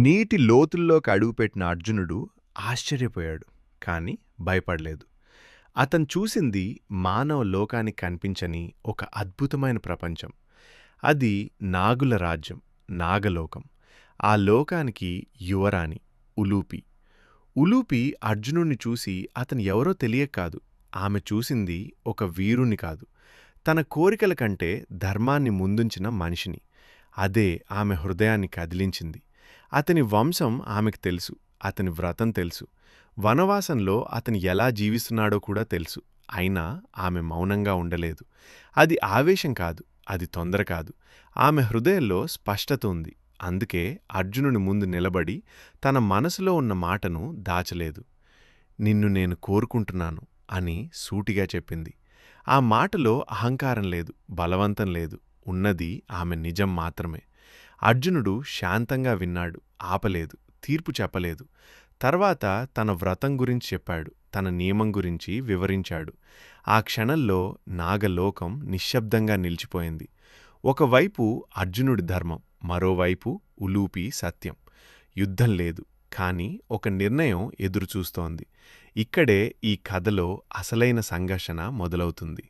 నీటి లోతుల్లోకి అడుగుపెట్టిన అర్జునుడు ఆశ్చర్యపోయాడు, కాని భయపడలేదు. అతను చూసింది మానవ లోకానికి కనిపించని ఒక అద్భుతమైన ప్రపంచం. అది నాగుల రాజ్యం, నాగలోకం. ఆ లోకానికి యువరాణి ఉలూపి. ఉలూపి అర్జునుణ్ణి చూసి అతను ఎవరో తెలియక కాదు, ఆమె చూసింది ఒక వీరుణ్ణి కాదు, తన కోరికల కంటే ధర్మాన్ని ముందుంచిన మనిషిని. అదే ఆమె హృదయాన్ని కదిలించింది. అతని వంశం ఆమెకు తెలుసు, అతని వ్రతం తెలుసు, వనవాసంలో అతను ఎలా జీవిస్తున్నాడో కూడా తెలుసు. అయినా ఆమె మౌనంగా ఉండలేదు. అది ఆవేశం కాదు, అది తొందర కాదు. ఆమె హృదయంలో స్పష్టత ఉంది. అందుకే అర్జునుని ముందు నిలబడి తన మనసులో ఉన్న మాటను దాచలేదు. నిన్ను నేను కోరుకుంటున్నాను అని సూటిగా చెప్పింది. ఆ మాటలో అహంకారం లేదు, బలవంతం లేదు, ఉన్నది ఆమె నిజం మాత్రమే. అర్జునుడు శాంతంగా విన్నాడు, ఆపలేదు, తీర్పు చెప్పలేదు. తర్వాత తన వ్రతం గురించి చెప్పాడు, తన నియమం గురించి వివరించాడు. ఆ క్షణంలో నాగలోకం నిశ్శబ్దంగా నిలిచిపోయింది. ఒకవైపు అర్జునుడి ధర్మం, మరోవైపు ఉలూపి సత్యం. యుద్ధం లేదు, కాని ఒక నిర్ణయం ఎదురుచూస్తోంది. ఇక్కడే ఈ కథలో అసలైన సంఘర్షణ మొదలవుతుంది.